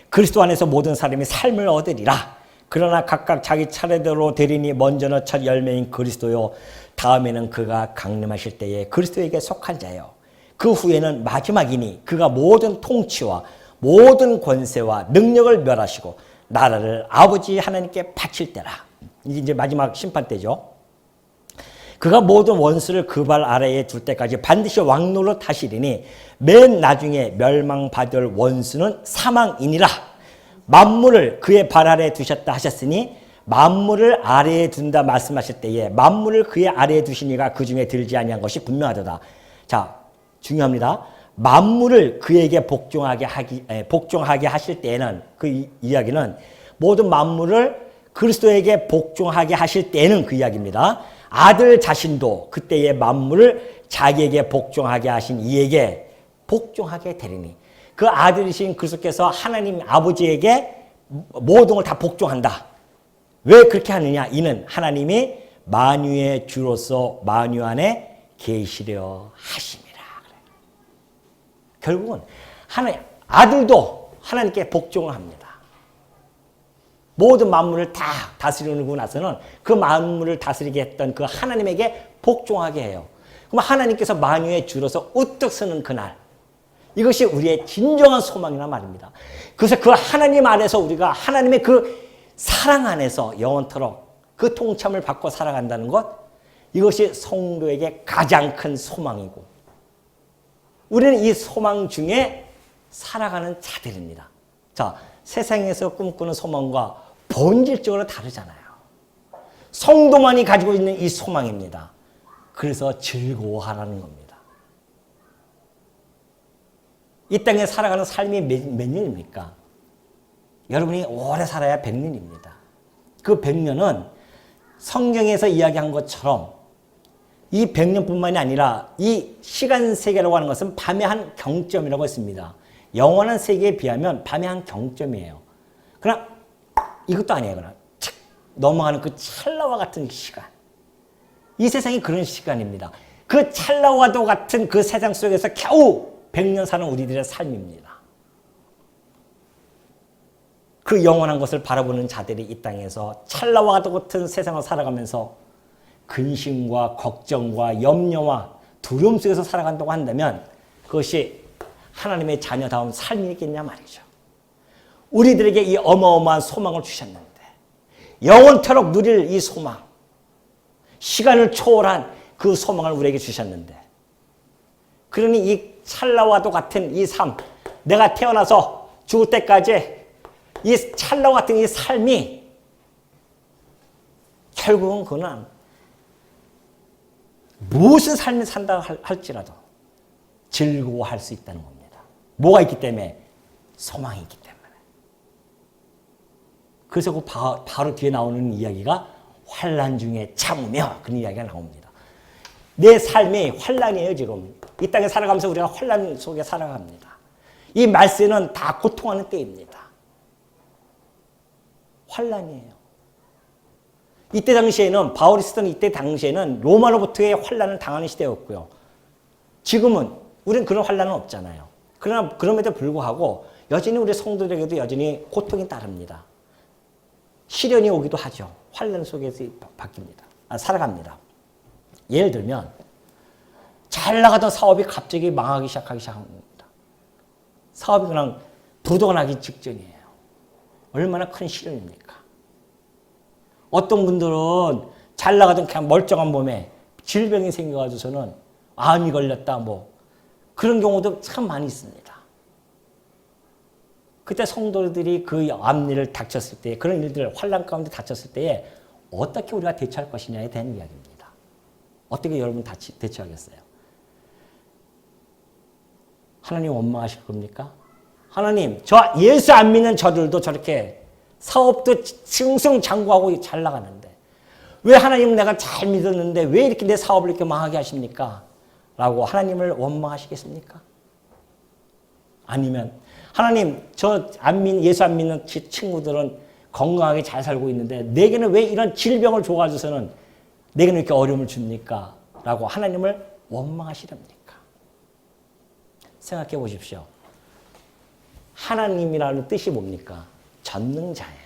그리스도 안에서 모든 사람이 삶을 얻으리라. 그러나 각각 자기 차례대로 되리니 먼저는 첫 열매인 그리스도요 다음에는 그가 강림하실 때에 그리스도에게 속한 자요 그 후에는 마지막이니 그가 모든 통치와 모든 권세와 능력을 멸하시고 나라를 아버지 하나님께 바칠 때라. 이제 마지막 심판 때죠. 그가 모든 원수를 그 발 아래에 둘 때까지 반드시 왕노로 타시리니 맨 나중에 멸망받을 원수는 사망이니라. 만물을 그의 발 아래에 두셨다 하셨으니 만물을 아래에 둔다 말씀하실 때에 만물을 그의 아래에 두시니가 그 중에 들지 아니한 것이 분명하도다. 자, 중요합니다. 만물을 그에게 복종하게 하실 때에는 그 이야기는 모든 만물을 그리스도에게 복종하게 하실 때는 그 이야기입니다. 아들 자신도 그때의 만물을 자기에게 복종하게 하신 이에게 복종하게 되리니 그 아들이신 그리스도께서 하나님 아버지에게 모든 걸 다 복종한다. 왜 그렇게 하느냐? 이는 하나님이 만유의 주로서 만유 안에 계시려 하심이라. 결국은 아들도 하나님께 복종을 합니다. 모든 만물을 다 다스리고 나서는 그 만물을 다스리게 했던 그 하나님에게 복종하게 해요. 그럼 하나님께서 만유의 주로서 우뚝 서는 그날, 이것이 우리의 진정한 소망이란 말입니다. 그래서 그 하나님 안에서 우리가 하나님의 그 사랑 안에서 영원토록 그 통참을 받고 살아간다는 것, 이것이 성도에게 가장 큰 소망이고 우리는 이 소망 중에 살아가는 자들입니다. 자, 세상에서 꿈꾸는 소망과 본질적으로 다르잖아요. 성도만이 가지고 있는 이 소망입니다. 그래서 즐거워하라는 겁니다. 이 땅에 살아가는 삶이 몇 년입니까? 여러분이 오래 살아야 100년입니다. 그 100년은 성경에서 이야기한 것처럼 이 100년뿐만이 아니라 이 시간 세계라고 하는 것은 밤의 한 경점이라고 했습니다. 영원한 세계에 비하면 밤의 한 경점이에요. 그러나 이것도 아니에요. 그러나 착 넘어가는 그 찰나와 같은 시간. 이 세상이 그런 시간입니다. 그 찰나와도 같은 그 세상 속에서 겨우 100년 사는 우리들의 삶입니다. 그 영원한 것을 바라보는 자들이 이 땅에서 찰나와 같은 세상을 살아가면서 근심과 걱정과 염려와 두려움 속에서 살아간다고 한다면 그것이 하나님의 자녀다운 삶이겠냐 말이죠. 우리들에게 이 어마어마한 소망을 주셨는데 영원토록 누릴 이 소망, 시간을 초월한 그 소망을 우리에게 주셨는데 그러니 이 찰나와도 같은 이 삶, 내가 태어나서 죽을 때까지 이 찰나와 같은 이 삶이 결국은 그는 무슨 삶을 산다 할지라도 즐거워할 수 있다는 겁니다. 뭐가 있기 때문에? 소망이 있기 때문에. 그래서 그 바로 뒤에 나오는 이야기가 환난 중에 참으며 그런 이야기가 나옵니다. 내 삶이 환난이에요. 지금 이 땅에 살아가면서 우리가 환난 속에 살아갑니다. 이 말세는 다 고통하는 때입니다. 환난이에요. 이때 당시에는 바울이 쓰던 이때 당시에는 로마로부터의 환난을 당하는 시대였고요. 지금은 우리는 그런 환난은 없잖아요. 그러나 그럼에도 불구하고 여전히 우리 성도들에게도 여전히 고통이 따릅니다. 시련이 오기도 하죠. 환난 속에서 살아갑니다. 예를 들면 잘 나가던 사업이 갑자기 망하기 시작합니다. 사업이 그냥 부도가 나기 직전이에요. 얼마나 큰 시련입니까? 어떤 분들은 잘 나가던 그냥 멀쩡한 몸에 질병이 생겨가지고서는 암이 걸렸다 그런 경우도 참 많이 있습니다. 그때 성도들이 그 암일을 닥쳤을 때 그런 일들 환난 가운데 닥쳤을 때에 어떻게 우리가 대처할 것이냐에 대한 이야기입니다. 어떻게 여러분 대처하겠어요? 하나님 원망하실 겁니까? 하나님, 저 예수 안 믿는 저들도 저렇게 사업도 승승장구하고 잘 나가는데 왜 하나님 내가 잘 믿었는데 왜 이렇게 내 사업을 이렇게 망하게 하십니까? 라고 하나님을 원망하시겠습니까? 아니면 하나님 저 예수 안 믿는 친구들은 건강하게 잘 살고 있는데 내게는 왜 이런 질병을 줘가지고서는 내게는 이렇게 어려움을 줍니까? 라고 하나님을 원망하시렵니까? 생각해 보십시오. 하나님이라는 뜻이 뭡니까? 전능자예요.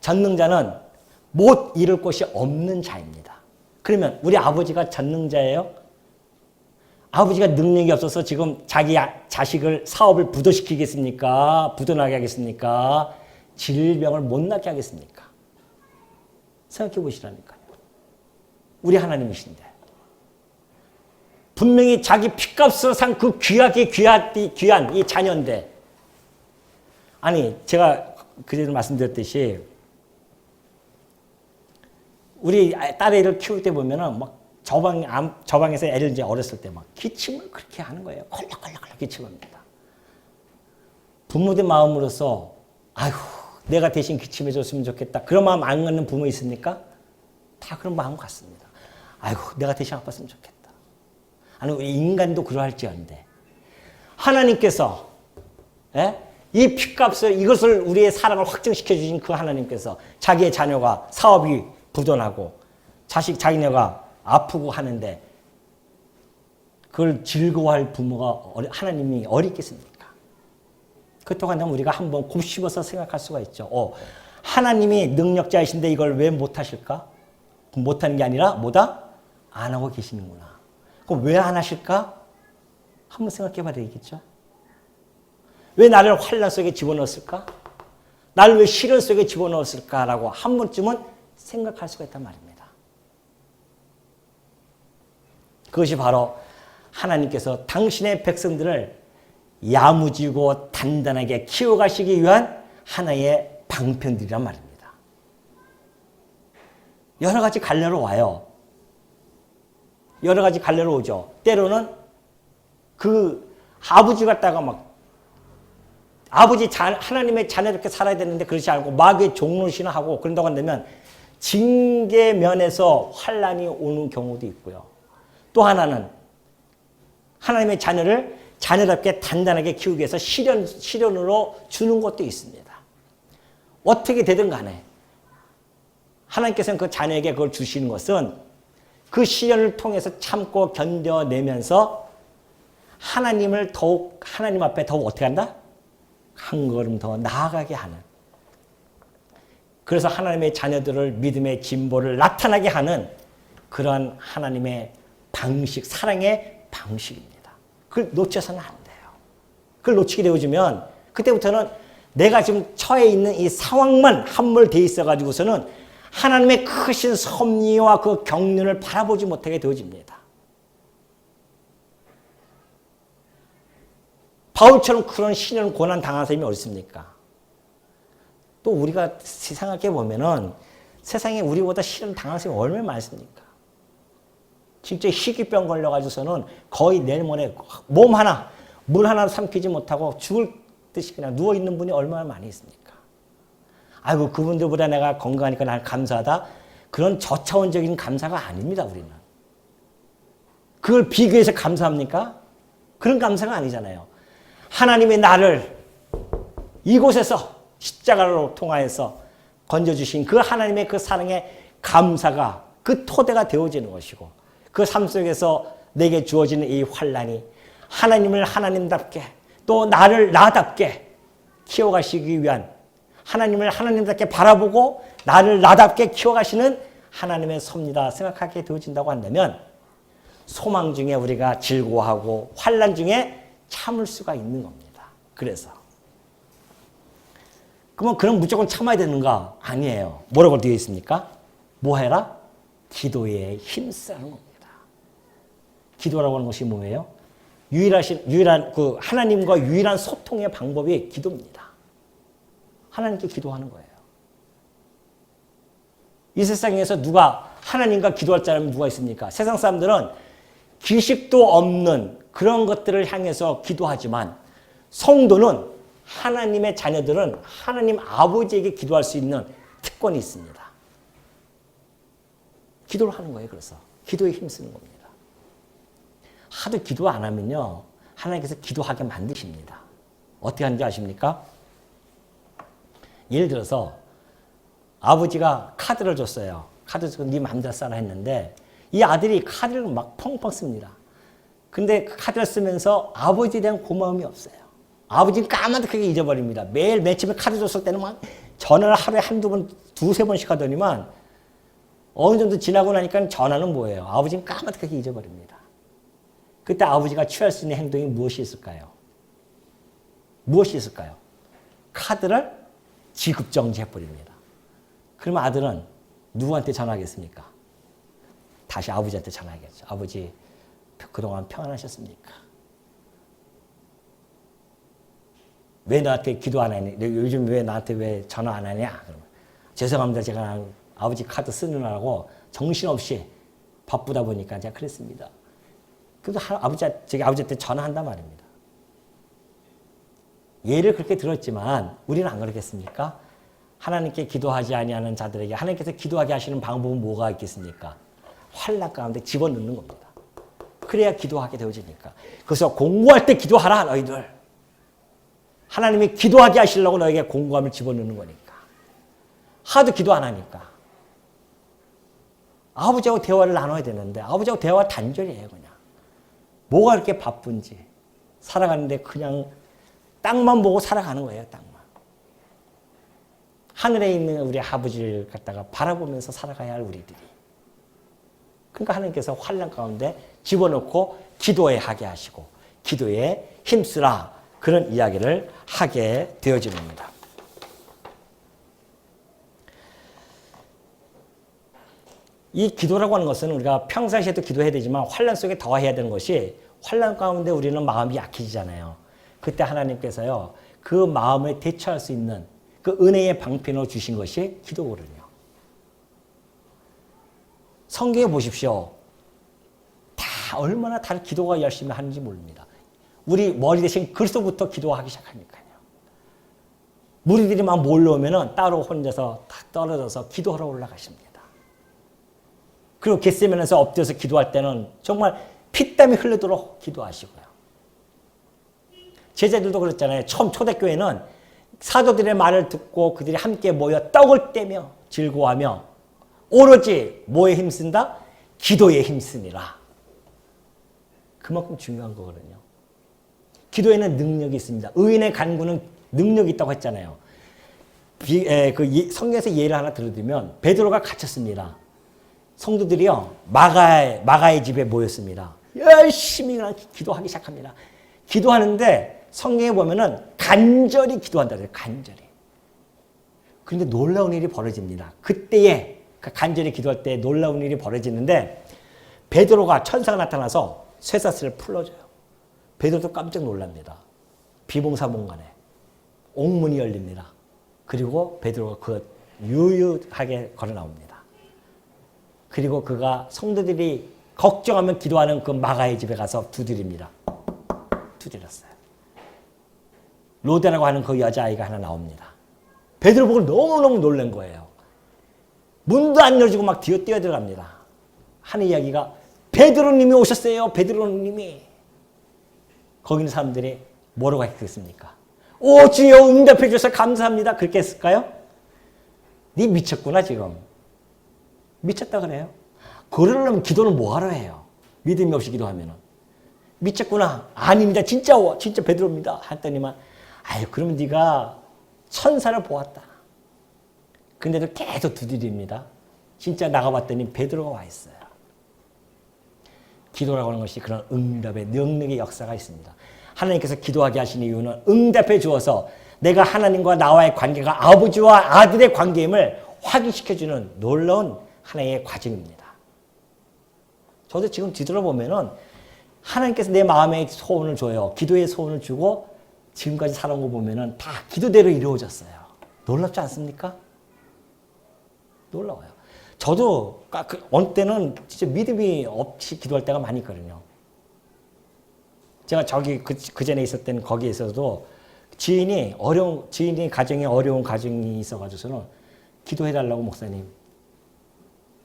전능자는 못 이룰 것이 없는 자입니다. 그러면 우리 아버지가 전능자예요? 아버지가 능력이 없어서 지금 자기 자식을 사업을 부도시키겠습니까? 부도나게 하겠습니까? 질병을 못 낫게 하겠습니까? 생각해 보시라니까요. 우리 하나님이신데. 분명히 자기 피값으로 산 그 귀한 이 자녀인데. 아니, 제가 그전에 말씀드렸듯이 우리 딸애를 키울 때 보면은 막 저방에서 애를 이제 어렸을 때 막 기침을 그렇게 하는 거예요. 콜락콜락 기침합니다. 부모된 마음으로서 아휴 내가 대신 기침해 줬으면 좋겠다. 그런 마음 안 갖는 부모 있습니까? 다 그런 마음 같습니다. 아이고 내가 대신 아팠으면 좋겠다. 아니 우리 인간도 그러할지언데 하나님께서 이 피값을 이것을 우리의 사랑을 확증시켜 주신 그 하나님께서 자기의 자녀가 사업이 부도나고 자기네가 아프고 하는데 그걸 즐거워할 부모가 하나님이 어리겠습니까? 그렇다고 한다면 우리가 한번 곱씹어서 생각할 수가 있죠. 하나님이 능력자이신데 이걸 왜 못하실까? 못하는 게 아니라 뭐다? 안 하고 계시는구나. 그럼 왜 안 하실까? 한번 생각해 봐야 되겠죠. 왜 나를 환난 속에 집어넣었을까? 나를 왜 시련 속에 집어넣었을까라고 한 번쯤은 생각할 수가 있단 말입니다. 그것이 바로 하나님께서 당신의 백성들을 야무지고 단단하게 키워가시기 위한 하나의 방편들이란 말입니다. 여러 가지 갈래로 와요. 여러 가지 갈래로 오죠. 때로는 그 아버지 갖다가 막 하나님의 자녀롭게 살아야 되는데 그렇지 않고 마귀의 종노릇이나 하고 그런다고 한다면 징계 면에서 환난이 오는 경우도 있고요. 또 하나는 하나님의 자녀를 자녀답게 단단하게 키우기 위해서 시련으로 주는 것도 있습니다. 어떻게 되든 간에 하나님께서는 그 자녀에게 그걸 주시는 것은 그 시련을 통해서 참고 견뎌내면서 하나님 앞에 더욱 어떻게 한다? 한 걸음 더 나아가게 하는. 그래서 하나님의 자녀들을 믿음의 진보를 나타나게 하는 그러한 하나님의 방식, 사랑의 방식입니다. 그걸 놓쳐서는 안 돼요. 그걸 놓치게 되어지면 그때부터는 내가 지금 처해 있는 이 상황만 함몰되어 있어가지고서는 하나님의 크신 섭리와 그 경륜을 바라보지 못하게 되어집니다. 바울처럼 그런 시련 고난 당한 사람이 어디 있습니까? 또 우리가 생각해 보면은 세상에 우리보다 시련 당한 사람이 얼마나 많습니까? 진짜 희귀병 걸려가지고서는 거의 내일 모레 몸 하나, 물 하나 삼키지 못하고 죽을 듯이 그냥 누워있는 분이 얼마나 많이 있습니까? 아이고, 그분들보다 내가 건강하니까 난 감사하다. 그런 저차원적인 감사가 아닙니다, 우리는. 그걸 비교해서 감사합니까? 그런 감사가 아니잖아요. 하나님의 나를 이곳에서 십자가로 통하여서 건져주신 그 하나님의 그 사랑의 감사가 그 토대가 되어지는 것이고 그 삶 속에서 내게 주어지는 이 환난이 하나님을 하나님답게 또 나를 나답게 키워가시기 위한 하나님을 하나님답게 바라보고 나를 나답게 키워가시는 하나님의 섭리다 생각하게 되어진다고 한다면 소망 중에 우리가 즐거워하고 환난 중에 참을 수가 있는 겁니다. 그래서 그러면 그럼 무조건 참아야 되는가? 아니에요. 뭐라고 되어 있습니까? 뭐 해라? 기도에 힘쓰라는 겁니다. 기도라고 하는 것이 뭐예요? 유일한 그 하나님과 유일한 소통의 방법이 기도입니다. 하나님께 기도하는 거예요. 이 세상에서 누가 하나님과 기도할 사람이 누가 있습니까? 세상 사람들은 기식도 없는 그런 것들을 향해서 기도하지만 성도는 하나님의 자녀들은 하나님 아버지에게 기도할 수 있는 특권이 있습니다. 기도를 하는 거예요. 그래서 기도에 힘쓰는 겁니다. 하도 기도 안 하면요 하나님께서 기도하게 만드십니다. 어떻게 하는지 아십니까? 예를 들어서 아버지가 카드를 줬어요. 카드 주고 네 맘대로 써라 했는데 이 아들이 카드를 막 펑펑 씁니다. 근데 그 카드를 쓰면서 아버지에 대한 고마움이 없어요. 아버지는 까마득하게 잊어버립니다. 매일 맨 처음에 카드 줬을 때는 막 전화를 하루에 한두 번, 두세 번씩 하더니만 어느 정도 지나고 나니까 전화는 뭐예요? 아버지는 까맣게 잊어버립니다. 그때 아버지가 취할 수 있는 행동이 무엇이 있을까요? 무엇이 있을까요? 카드를 지급정지해버립니다. 그러면 아들은 누구한테 전화하겠습니까? 다시 아버지한테 전화하겠죠. 아버지, 그동안 평안하셨습니까? 왜 나한테 기도 안 하니? 요즘 왜 나한테 왜 전화 안 하냐? 그러면 죄송합니다. 제가 아버지 카드 쓰느라고 정신없이 바쁘다 보니까 제가 그랬습니다. 그래도 아버지한테 전화한단 말입니다. 예를 그렇게 들었지만 우리는 안 그러겠습니까? 하나님께 기도하지 아니하는 자들에게 하나님께서 기도하게 하시는 방법은 뭐가 있겠습니까? 환난 가운데 집어넣는 겁니다. 그래야 기도하게 되어지니까. 그래서 공부할 때 기도하라 너희들. 하나님이 기도하게 하시려고 너에게 공부함을 집어넣는 거니까. 하도 기도 안 하니까. 아버지하고 대화를 나눠야 되는데 아버지하고 대화가 단절이에요. 그냥. 뭐가 그렇게 바쁜지. 살아가는데 그냥 땅만 보고 살아가는 거예요. 땅만. 하늘에 있는 우리 아버지를 갖다가 바라보면서 살아가야 할 우리들이. 그러니까 하나님께서 환난 가운데 집어넣고 기도에 하게 하시고 기도에 힘쓰라 그런 이야기를 하게 되어집니다. 이 기도라고 하는 것은 우리가 평상시에도 기도해야 되지만 환난 속에 더 해야 되는 것이 환난 가운데 우리는 마음이 약해지잖아요. 그때 하나님께서요 그 마음을 대처할 수 있는 그 은혜의 방편으로 주신 것이 기도거든요. 성경에 보십시오. 다 얼마나 다 기도가 열심히 하는지 모릅니다. 우리 머리 대신 글서부터 기도하기 시작하니까요. 무리들이 막 몰려오면은 따로 혼자서 딱 떨어져서 기도하러 올라가십니다. 그리고 겟세마네에서 엎드려서 기도할 때는 정말 피땀이 흘리도록 기도하시고요. 제자들도 그랬잖아요. 처음 초대교회는 사도들의 말을 듣고 그들이 함께 모여 떡을 떼며 즐거워하며 오로지 뭐에 힘쓴다? 기도에 힘쓰니라. 그만큼 중요한 거거든요. 기도에는 능력이 있습니다. 의인의 간구는 능력이 있다고 했잖아요. 성경에서 예를 하나 들어드리면 베드로가 갇혔습니다. 성도들이요 마가의 집에 모였습니다. 열심히 기도하기 시작합니다. 기도하는데 성경에 보면은 간절히 기도한다 그래요. 간절히. 그런데 놀라운 일이 벌어집니다. 그때에 간절히 기도할 때 놀라운 일이 벌어지는데 베드로가 천사가 나타나서 쇠사슬을 풀어줘요. 베드로도 깜짝 놀랍니다. 비몽사몽간에 옥문이 열립니다. 그리고 베드로가 그 유유하게 걸어 나옵니다. 그리고 그가 성도들이 걱정하면 기도하는 그 마가의 집에 가서 두드립니다. 두드렸어요. 로데라고 하는 그 여자아이가 하나 나옵니다. 베드로 보고 너무너무 놀란 거예요. 문도 안 열어주고 막 뛰어 들어갑니다. 하는 이야기가 베드로님이 오셨어요. 베드로님이. 거기 있는 사람들이 뭐라고 했겠습니까? 오 주여 응답해 주셔서 감사합니다. 그렇게 했을까요? 네 미쳤구나 지금. 미쳤다 그래요. 그러려면 기도는 뭐하러 해요? 믿음이 없이 기도하면은. 미쳤구나. 아닙니다. 진짜 베드로입니다. 했더니만 아유 그러면 네가 천사를 보았다. 근데도 계속 두드립니다. 진짜 나가봤더니 베드로가 와 있어요. 기도라고 하는 것이 그런 응답의 능력의 역사가 있습니다. 하나님께서 기도하게 하신 이유는 응답해 주어서 내가 하나님과 나와의 관계가 아버지와 아들의 관계임을 확인시켜주는 놀라운 하나의 과정입니다. 저도 지금 뒤돌아보면은 하나님께서 내 마음에 소원을 줘요. 기도의 소원을 주고 지금까지 살아온 거 보면은 다 기도대로 이루어졌어요. 놀랍지 않습니까? 놀라워요. 저도 어느 때는 진짜 믿음이 없이 기도할 때가 많이 있거든요. 제가 저기 그 전에 있었던 거기에서도 지인이 가정에 어려운 가정이 있어가지고서는 기도해달라고 목사님.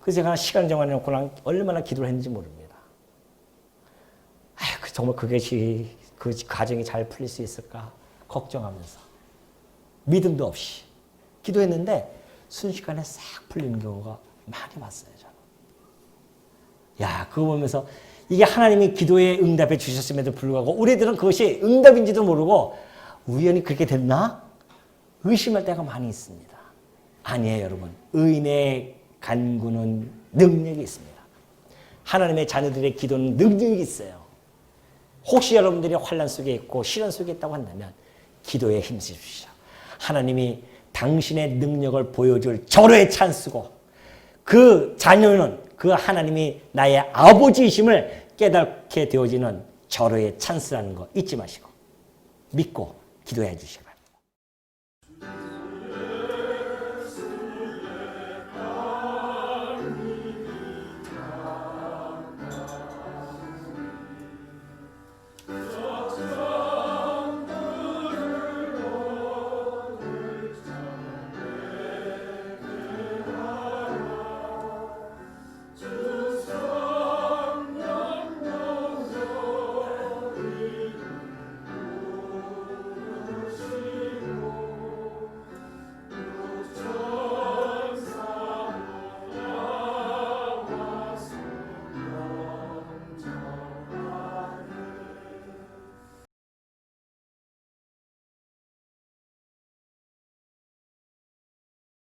그래서 제가 시간 정해놓고 얼마나 기도를 했는지 모릅니다. 정말 그것이 그 가정이 잘 풀릴 수 있을까 걱정하면서 믿음도 없이 기도했는데 순식간에 싹 풀리는 경우가 많이 봤어요. 저는. 야, 그거 보면서 이게 하나님이 기도에 응답해 주셨음에도 불구하고 우리들은 그것이 응답인지도 모르고 우연히 그렇게 됐나? 의심할 때가 많이 있습니다. 아니에요, 여러분. 의인의 간구는 능력이 있습니다. 하나님의 자녀들의 기도는 능력이 있어요. 혹시 여러분들이 환난 속에 있고 시련 속에 있다고 한다면 기도에 힘쓰십시오. 하나님이 당신의 능력을 보여줄 절호의 찬스고 그 자녀는 그 하나님이 나의 아버지이심을 깨닫게 되어지는 절호의 찬스라는 거 잊지 마시고 믿고 기도해 주시고